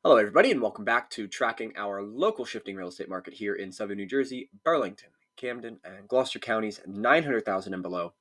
Hello, everybody, and welcome back to tracking our local shifting real estate market here in southern New Jersey, Burlington, Camden, and Gloucester counties, 900,000 and below.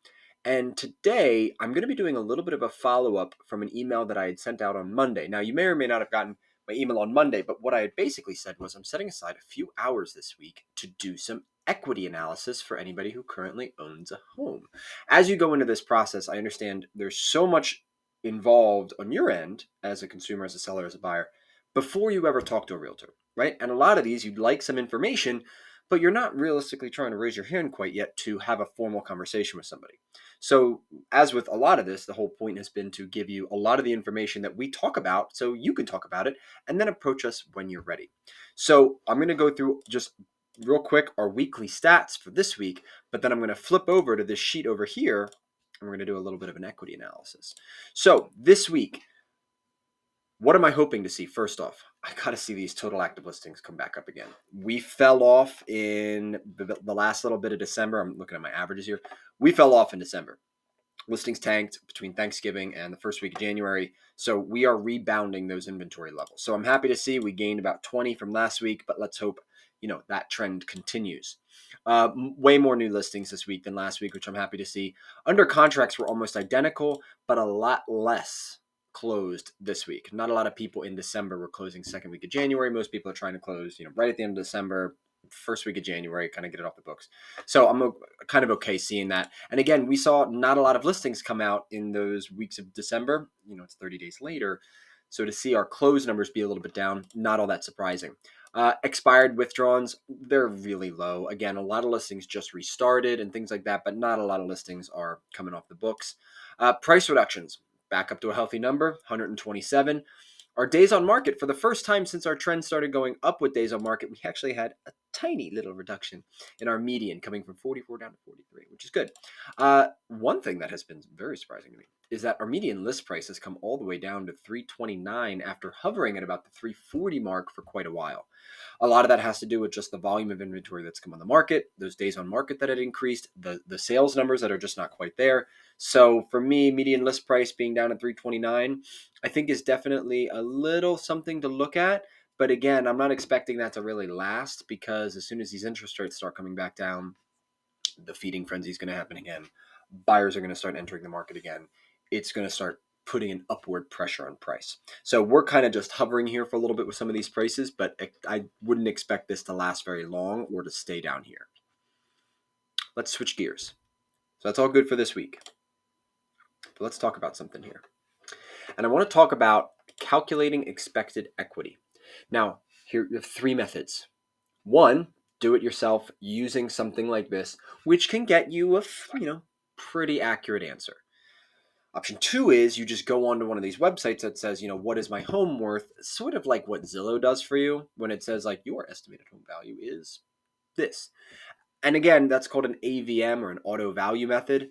And today, I'm going to be doing a little bit of a follow-up from an email that I had sent out on Monday. Now, you may or may not have gotten my email on Monday, but what I had basically said was I'm setting aside a few hours this week to do some equity analysis for anybody who currently owns a home. As you go into this process, I understand there's so much involved on your end as a consumer, as a seller, as a buyer before you ever talk to a realtor, right? And a lot of these, you'd like some information, but you're not realistically trying to raise your hand quite yet to have a formal conversation with somebody. So, as with a lot of this, the whole point has been to give you a lot of the information that we talk about so you can talk about it and then approach us when you're ready. So, I'm going to go through just real quick our weekly stats for this week, but then I'm going to flip over to this sheet over here and we're going to do a little bit of an equity analysis. So, this week, what am I hoping to see? First off, I got to see these total active listings come back up again. We fell off in the last little bit of December. I'm looking at my averages here. We fell off in December. Listings tanked between Thanksgiving and the first week of January. So we are rebounding those inventory levels. So I'm happy to see we gained about 20 from last week, but let's hope, that trend continues. Way more new listings this week than last week, which I'm happy to see. Under contracts were almost identical, but a lot less closed this week. Not a lot of people in December were closing second week of January. Most people are trying to close, right at the end of December, first week of January, kind of get it off the books. So I'm kind of okay seeing that. And again, we saw not a lot of listings come out in those weeks of December. It's 30 days later. So to see our close numbers be a little bit down, not all that surprising. Expired withdrawals, they're really low. Again, a lot of listings just restarted and things like that, but not a lot of listings are coming off the books. Price reductions, back up to a healthy number, 127. Our days on market, for the first time since our trend started going up with days on market, we actually had a tiny little reduction in our median, coming from 44 down to 43, which is good. One thing that has been very surprising to me is that our median list price has come all the way down to 329 after hovering at about the 340 mark for quite a while. A lot of that has to do with just the volume of inventory that's come on the market, those days on market that had increased, the sales numbers that are just not quite there. So for me, median list price being down at 329, I think is definitely a little something to look at. But again, I'm not expecting that to really last, because as soon as these interest rates start coming back down, the feeding frenzy is going to happen again. Buyers are going to start entering the market again. It's going to start putting an upward pressure on price. So we're kind of just hovering here for a little bit with some of these prices, but I wouldn't expect this to last very long or to stay down here. Let's switch gears. So that's all good for this week. But let's talk about something here. And I want to talk about calculating expected equity. Now, here you have three methods. One, do it yourself using something like this, which can get you a pretty accurate answer. Option two is you just go onto one of these websites that says, what is my home worth? Sort of like what Zillow does for you when it says like your estimated home value is this. And again, that's called an AVM, or an auto value method.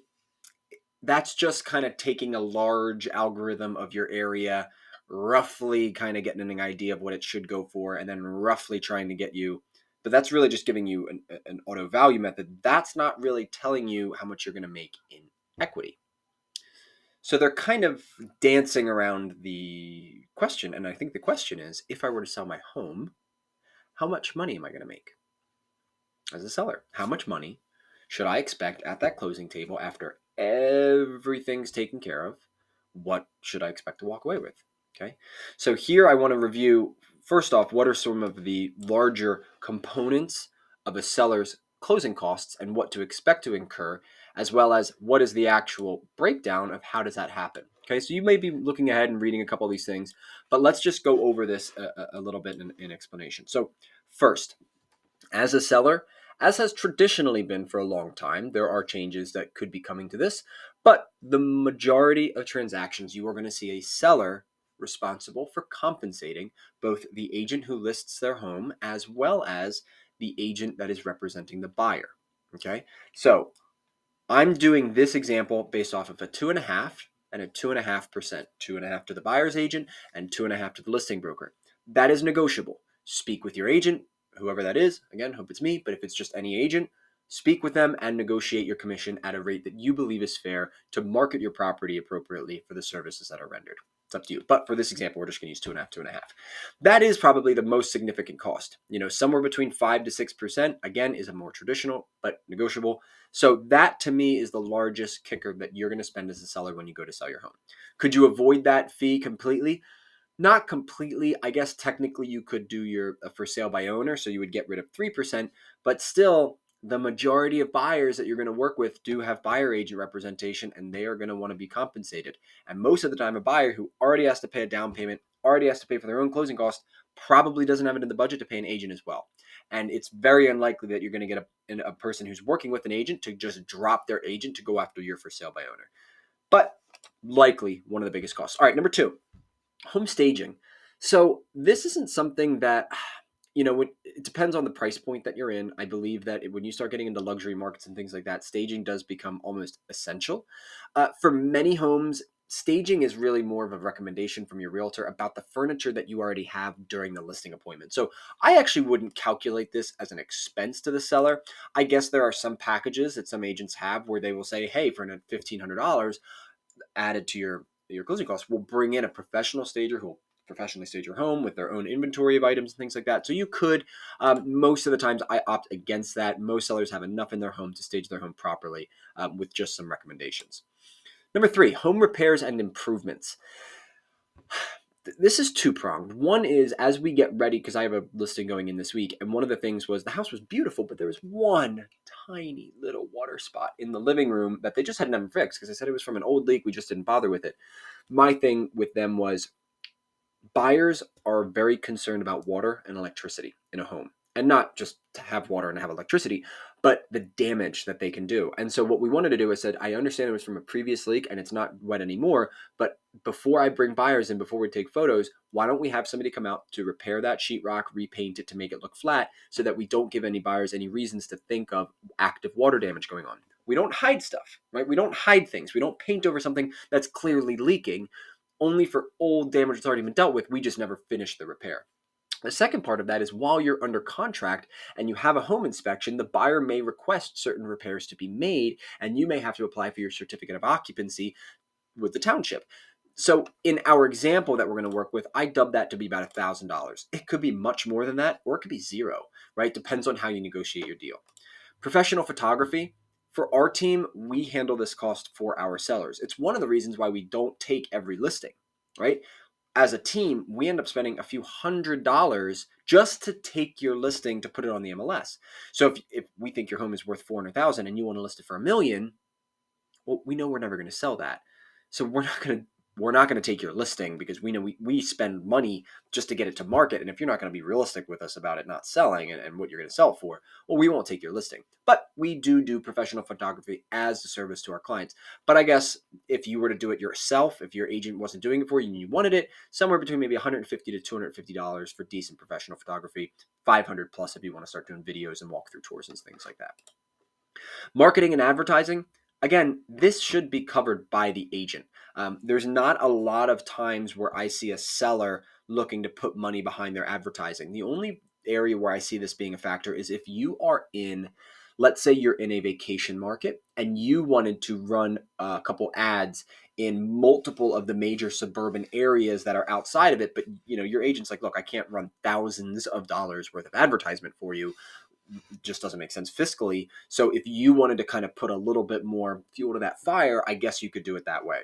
That's just kind of taking a large algorithm of your area, roughly kind of getting an idea of what it should go for, and then roughly trying to get you. But that's really just giving you an auto value method. That's not really telling you how much you're going to make in equity. So they're kind of dancing around the question. And I think the question is, if I were to sell my home, how much money am I going to make as a seller? How much money should I expect at that closing table after everything's taken care of? What should I expect to walk away with? Okay. So here I want to review, first off, what are some of the larger components of a seller's closing costs and what to expect to incur, as well as what is the actual breakdown of how does that happen. Okay. So you may be looking ahead and reading a couple of these things, but let's just go over this a little bit in explanation. So first, as a seller, as has traditionally been for a long time, there are changes that could be coming to this, but the majority of transactions, you are going to see a seller responsible for compensating both the agent who lists their home as well as the agent that is representing the buyer. Okay, so I'm doing this example based off of a 2.5 and a 2.5%, 2.5 to the buyer's agent and 2.5 to the listing broker. That is negotiable. Speak with your agent, whoever that is. Again, hope it's me, but if it's just any agent, speak with them and negotiate your commission at a rate that you believe is fair to market your property appropriately for the services that are rendered. It's up to you. But for this example, we're just going to use 2.5, 2.5. That is probably the most significant cost. Somewhere between 5 to 6%, again, is a more traditional but negotiable. So that to me is the largest kicker that you're going to spend as a seller when you go to sell your home. Could you avoid that fee completely? Not completely. I guess technically you could do your for sale by owner, so you would get rid of 3%, but still the majority of buyers that you're going to work with do have buyer agent representation, and they are going to want to be compensated. And most of the time, a buyer who already has to pay a down payment, already has to pay for their own closing costs, probably doesn't have it in the budget to pay an agent as well. And it's very unlikely that you're going to get a person who's working with an agent to just drop their agent to go after your for sale by owner. But likely one of the biggest costs. All right, number two, home staging. So this isn't something that, it depends on the price point that you're in. I believe that when you start getting into luxury markets and things like that, staging does become almost essential. For many homes, staging is really more of a recommendation from your realtor about the furniture that you already have during the listing appointment. So I actually wouldn't calculate this as an expense to the seller. I guess there are some packages that some agents have where they will say, hey, for $1,500, added to your closing costs, will bring in a professional stager who will professionally stage your home with their own inventory of items and things like that. So you could, most of the times I opt against that. Most sellers have enough in their home to stage their home properly with just some recommendations. Number three, home repairs and improvements. This is two-pronged. One is as we get ready, because I have a listing going in this week, and one of the things was the house was beautiful, but there was one tiny little water spot in the living room that they just had never fixed because they said it was from an old leak. We just didn't bother with it. My thing with them was buyers are very concerned about water and electricity in a home, and not just to have water and have electricity, but the damage that they can do. And so what we wanted to do is said, I understand it was from a previous leak and it's not wet anymore, but before I bring buyers in, before we take photos, why don't we have somebody come out to repair that sheetrock, repaint it to make it look flat, so that we don't give any buyers any reasons to think of active water damage going on. We don't hide stuff, right? We don't hide things. We don't paint over something that's clearly leaking. Only for old damage that's already been dealt with, we just never finish the repair. The second part of that is while you're under contract and you have a home inspection, the buyer may request certain repairs to be made, and you may have to apply for your certificate of occupancy with the township. So in our example that we're going to work with, I dubbed that to be about $1,000. It could be much more than that, or it could be zero, right? Depends on how you negotiate your deal. Professional photography. For our team, we handle this cost for our sellers. It's one of the reasons why we don't take every listing, right? As a team, we end up spending a few $100s just to take your listing to put it on the MLS. So if we think your home is worth 400,000 and you want to list it for $1 million, well, we know we're never going to sell that. So we're not going to take your listing because we know we spend money just to get it to market. And if you're not going to be realistic with us about it not selling and what you're going to sell it for, well, we won't take your listing. But we do professional photography as a service to our clients. But I guess if you were to do it yourself, if your agent wasn't doing it for you and you wanted it, somewhere between maybe $150 to $250 for decent professional photography, 500 plus if you want to start doing videos and walkthrough tours and things like that. Marketing and advertising, again, this should be covered by the agent. There's not a lot of times where I see a seller looking to put money behind their advertising. The only area where I see this being a factor is if you are in, let's say you're in a vacation market and you wanted to run a couple ads in multiple of the major suburban areas that are outside of it, but your agent's like, look, I can't run thousands of dollars worth of advertisement for you. Just doesn't make sense fiscally. So if you wanted to kind of put a little bit more fuel to that fire, I guess you could do it that way.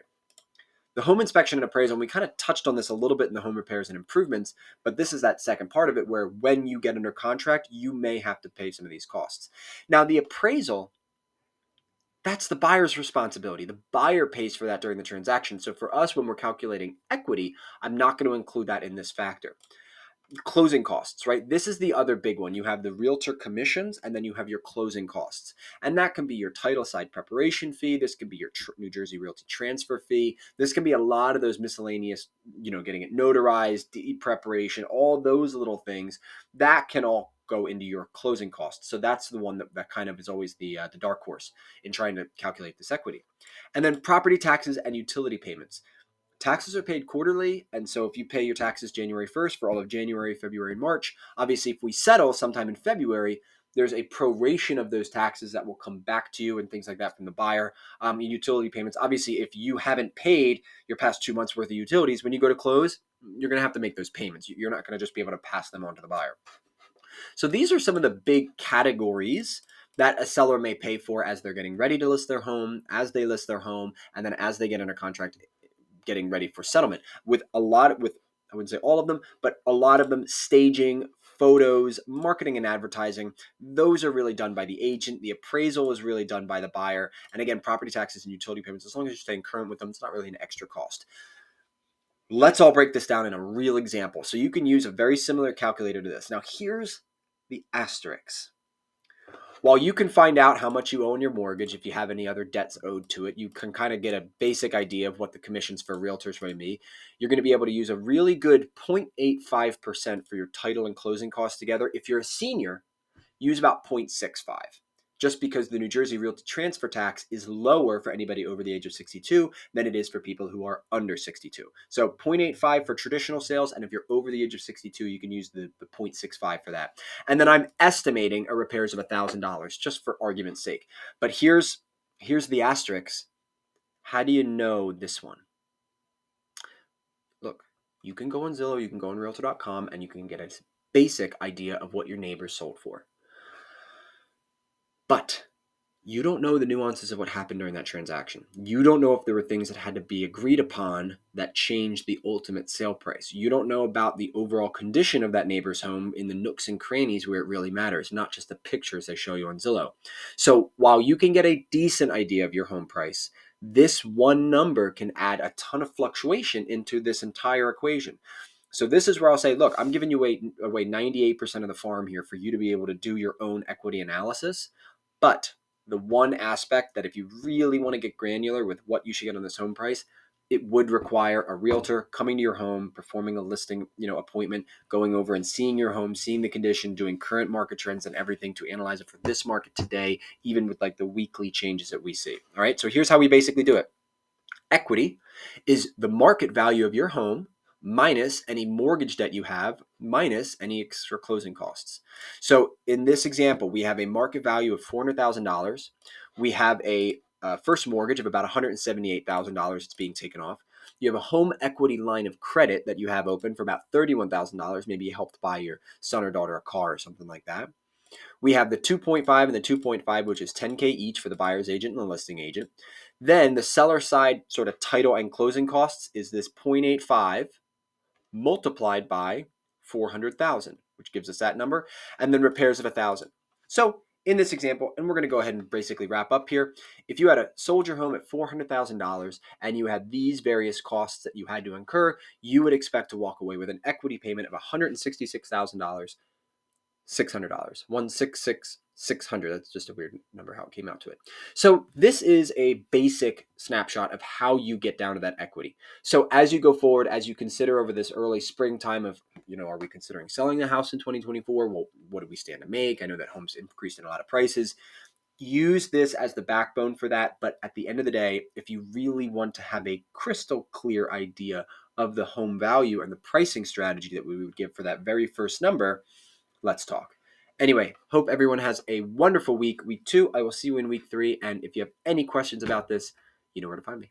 The home inspection and appraisal, and we kind of touched on this a little bit in the home repairs and improvements, but this is that second part of it where when you get under contract, you may have to pay some of these costs. Now, the appraisal, that's the buyer's responsibility. The buyer pays for that during the transaction. So for us, when we're calculating equity, I'm not going to include that in this factor. Closing costs, right? This is the other big one. You have the realtor commissions and then you have your closing costs. And that can be your title side preparation fee. This could be your New Jersey Realty transfer fee. This can be a lot of those miscellaneous, getting it notarized, deed preparation, all those little things that can all go into your closing costs. So that's the one that kind of is always the dark horse in trying to calculate this equity. And then property taxes and utility payments. Taxes are paid quarterly, and so if you pay your taxes January 1st for all of January, February, and March, obviously if we settle sometime in February, there's a proration of those taxes that will come back to you and things like that from the buyer. Utility payments, obviously, if you haven't paid your past 2 months worth of utilities, when you go to close, you're going to have to make those payments. You're not going to just be able to pass them on to the buyer. So these are some of the big categories that a seller may pay for as they're getting ready to list their home, as they list their home, and then as they get under contract, getting ready for settlement. I wouldn't say all of them, but a lot of them, staging, photos, marketing and advertising, those are really done by the agent. The appraisal is really done by the buyer. And again, property taxes and utility payments, as long as you're staying current with them, it's not really an extra cost. Let's all break this down in a real example. So you can use a very similar calculator to this. Now, here's the asterisk. While you can find out how much you owe on your mortgage, if you have any other debts owed to it, you can kind of get a basic idea of what the commissions for realtors may be. You're going to be able to use a really good 0.85% for your title and closing costs together. If you're a senior, use about 0.65, just because the New Jersey Realty transfer tax is lower for anybody over the age of 62 than it is for people who are under 62. So 0.85 for traditional sales, and if you're over the age of 62, you can use the 0.65 for that. And then I'm estimating a repairs of $1,000 just for argument's sake. But here's the asterisk. How do you know this one? Look, you can go on Zillow, you can go on Realtor.com, and you can get a basic idea of what your neighbors sold for. But you don't know the nuances of what happened during that transaction. You don't know if there were things that had to be agreed upon that changed the ultimate sale price. You don't know about the overall condition of that neighbor's home in the nooks and crannies where it really matters, not just the pictures they show you on Zillow. So while you can get a decent idea of your home price, this one number can add a ton of fluctuation into this entire equation. So this is where I'll say, look, I'm giving you away 98% of the farm here for you to be able to do your own equity analysis. But the one aspect that if you really want to get granular with what you should get on this home price, it would require a realtor coming to your home, performing a listing, appointment, going over and seeing your home, seeing the condition, doing current market trends and everything to analyze it for this market today, even with like the weekly changes that we see. All right. So here's how we basically do it. Equity is the market value of your home minus any mortgage debt you have, minus any extra closing costs. So in this example, we have a market value of $400,000. We have a first mortgage of about $178,000 it's being taken off. You have a home equity line of credit that you have open for about $31,000. Maybe you helped buy your son or daughter a car or something like that. We have the 2.5 and the 2.5, which is $10K each for the buyer's agent and the listing agent. Then the seller side sort of title and closing costs is this 0.85 multiplied by 400,000, which gives us that number, and then repairs of 1,000. So in this example, and we're going to go ahead and basically wrap up here, if you had sold your home at $400,000 and you had these various costs that you had to incur, you would expect to walk away with an equity payment of $166,000. $600, 166,600. That's just a weird number how it came out to it. So this is a basic snapshot of how you get down to that equity. So as you go forward, as you consider over this early springtime of, are we considering selling the house in 2024? Well, what do we stand to make? I know that homes increased in a lot of prices. Use this as the backbone for that. But at the end of the day, if you really want to have a crystal clear idea of the home value and the pricing strategy that we would give for that very first number, let's talk. Anyway, hope everyone has a wonderful week. Week 2, I will see you in week 3. And if you have any questions about this, you know where to find me.